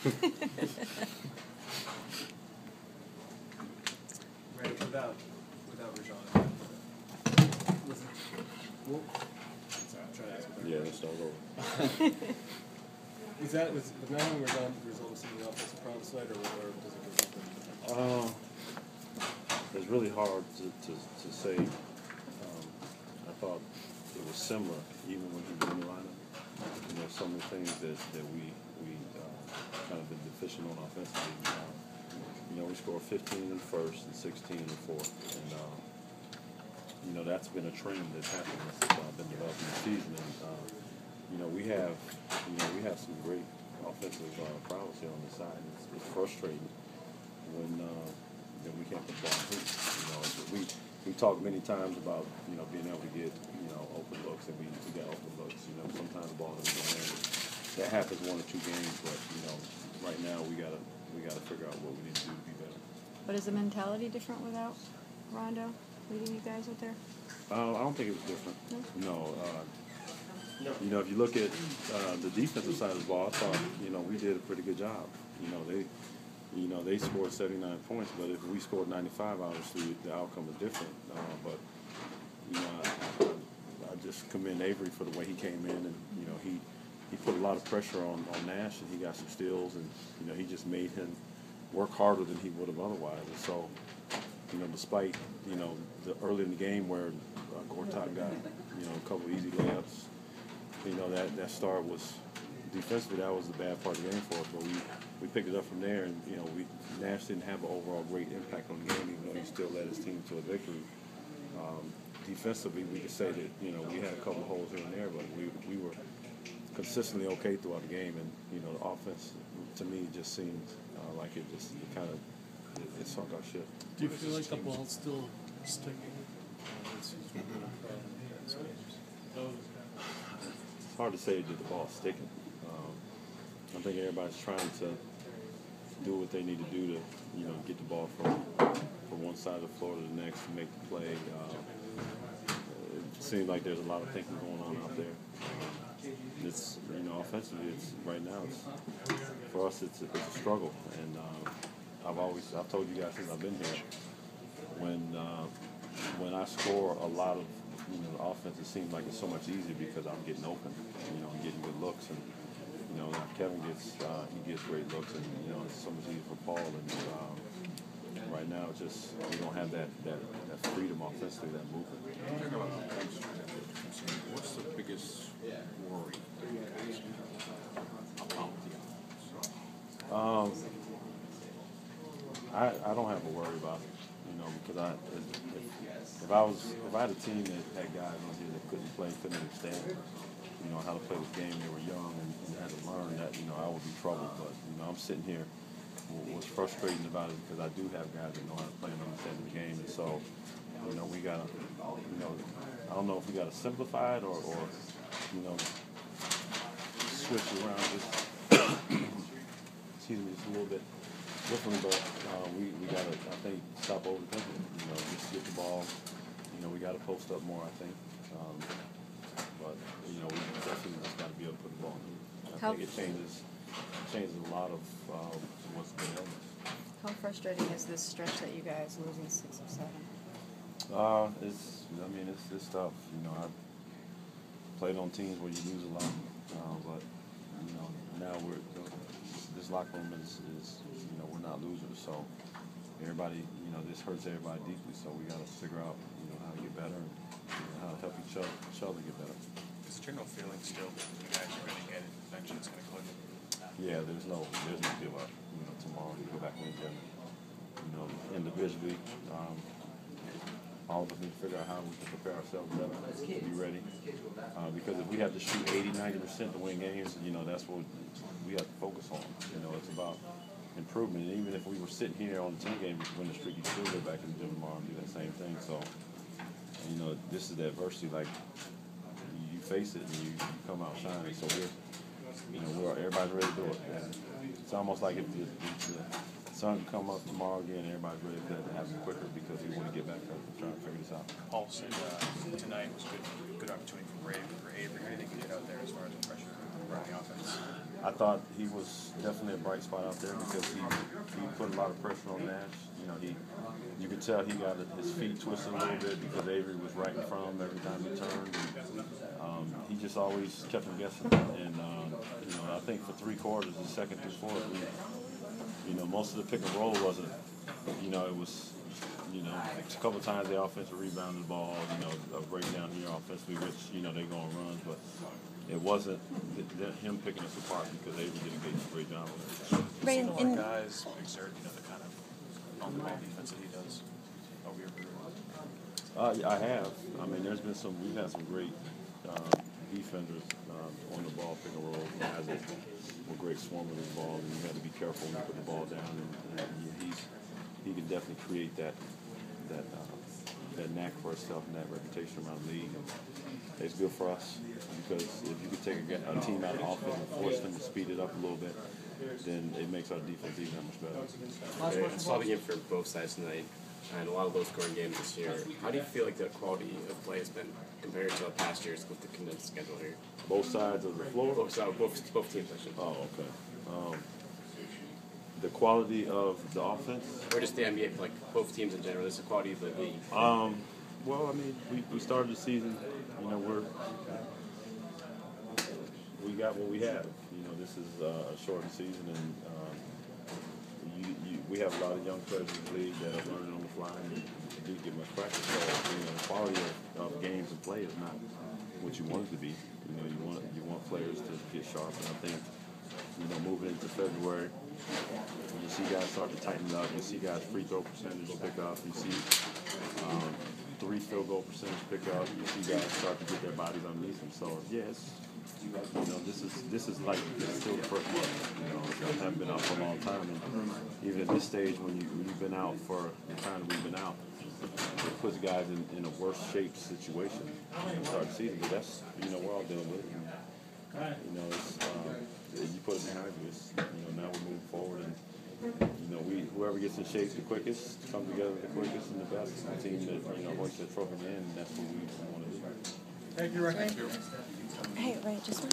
Right, without Rajon. Sorry, I'm trying to ask a Yeah, let's start over. was not having Rajon result in some of the offensive problems tonight, or does it go something different? It's really hard to say. I thought it was similar, even when he was in the lineup. You know, some of the things that we kind of been deficient on offensively. You know, we scored 15 in the first and 16 in the fourth, and you know, that's been a trend that's happened since I've been developing the season. And you know, we have some great offensive prowess here on the side. It's frustrating when we can't put the ball in hoops. You know, we talked many times about, you know, being able to get, you know, open looks, and we got open looks. You know, sometimes the ball doesn't go in. That happens 1 or 2 games, but you know, right now we gotta figure out what we need to do to be better. But is the mentality different without Rondo leading you guys out there? I don't think it was different. No. You know, if you look at the defensive side of the ball, I thought, you know, we did a pretty good job. You know, they scored 79 points, but if we scored 95, obviously the outcome is different. But you know, I just commend Avery for the way he came in, and you know, he put a lot of pressure on Nash, and he got some steals, and you know, he just made him work harder than he would have otherwise. And so, you know, despite, you know, the early in the game where Gortat got, you know, a couple easy layups, you know, that start was defensively, that was the bad part of the game for us. But we picked it up from there, and you know, Nash didn't have an overall great impact on the game, even though he still led his team to a victory. Defensively, we could say that, you know, we had a couple of holes here and there, but we were consistently okay throughout the game, and you know, the offense to me just seemed like it sunk our ship. Do you feel like the ball's still sticking? It's hard to say that the ball's sticking. I think everybody's trying to do what they need to do to, you know, get the ball from one side of the floor to the next and make the play. It seems like there's a lot of thinking going on out there. It's, you know, offensively, right now, for us, it's a struggle. And I've told you guys since I've been here, when I score a lot of, you know, the offense, it seems like it's so much easier because I'm getting open, you know, I'm getting good looks, and you know, Kevin gets great looks, and you know, it's so much easier for Paul. And right now, it's just we don't have that freedom offensively, that movement. What's the biggest worry that you guys have about the offense? I don't have a worry about it, you know, because if I had a team that had guys on here that couldn't understand, you know, how to play this game, they were young and had to learn that, you know, I would be troubled. But you know, I'm sitting here. What's frustrating about it because I do have guys that know how to play and understand the game, and so, you know, we gotta, you know, I don't know if we gotta simplify it or you know, switch around just excuse me, just a little bit differently, but we gotta, I think, stop overthinking. You know, just get the ball. You know, we gotta post up more, I think. But you know, we definitely just gotta be able to put the ball in. I think it changes a lot of what's going on. How frustrating is this stretch that you guys losing 6 of 7? It's tough. You know, I've played on teams where you lose a lot, but you know, now this locker room is you know, we're not losers, so everybody, you know, this hurts everybody deeply. So we got to figure out, you know, how to get better and you know, how to help each other get better. Is the general feeling still that you guys are going to get it, eventually it's going to click? Yeah, there's no feel up. You know, tomorrow we go back in and, you know, individually, all of us need to figure out how we can prepare ourselves better to be ready. Because if we have to shoot 80-90% to win games, you know, that's what we have to focus on. You know, it's about improvement. And even if we were sitting here on the 10 game win the streak, you still go back in the gym tomorrow and do that same thing. So, you know, this is the adversity. Like, you face it and you come out shining. So everybody's ready to do it. And it's almost like if the sun can come up tomorrow again, everybody's ready for that to happen quicker because we want to get back up and try to figure this out. Paul said tonight was a good opportunity for Avery. How do you think he did out there as far as the pressure around the offense? I thought he was definitely a bright spot out there because he put a lot of pressure on Nash. You know, you could tell he got his feet twisted a little bit because Avery was right in front of him every time he turned. And, he just always kept him guessing. And you know, I think for 3 quarters, the second through fourth, you know, most of the pick and roll wasn't. You know, it was. You know, a couple of times the offensive rebounded the ball. You know, a breakdown here offensively, which you know they go on runs, but it wasn't him picking us apart because Avery did a great job with it. Ray, Similar guys exert, you know, the kind of on-the-ball defense that he does over your career. I have. I mean, we've had some great defenders on the ball, pick and roll, guys that were great swarmers of the ball, and you had to be careful when you put the ball down. And he can definitely create that knack for himself and that reputation around the league. And it's good for us because if you could take a team out of offense and force them to speed it up a little bit, then it makes our defense even that much better. I saw the game for both sides tonight, and a lot of low-scoring games this year. How do you feel like the quality of play has been compared to past years with the condensed schedule here? Both sides of the floor? Both teams, actually. Oh, okay. The quality of the offense? Or just the NBA, like both teams in general, just the quality of the league? Well, I mean, we started the season, you know, we got what we have. You know, this is a shortened season, and we have a lot of young players in the league that are learning on the fly and do get much practice. So, you know, the quality of games and play is not what you want it to be. You know, you want players to get sharp, and I think, you know, moving into February, when you see guys start to tighten up, you see guys free throw percentage pick up, you see 3 field goal percentage pick up, you see guys start to get their bodies underneath them. So yes, you know, this is like still the first month. You know, I haven't been out for a long time, and even at this stage, when you've been out for the time that we've been out, it puts guys in a worse shaped situation at the start of the season. But that's, you know, we're all dealing with it. And, you know, it's you put it behind you. It's, you know, now we're moving forward, and you know, whoever gets in shape the quickest, come together the quickest and the best, is the team that, you know, hoists the trophy in, and that's what we want to do. Thank you, Rick. Hey, Ray, just one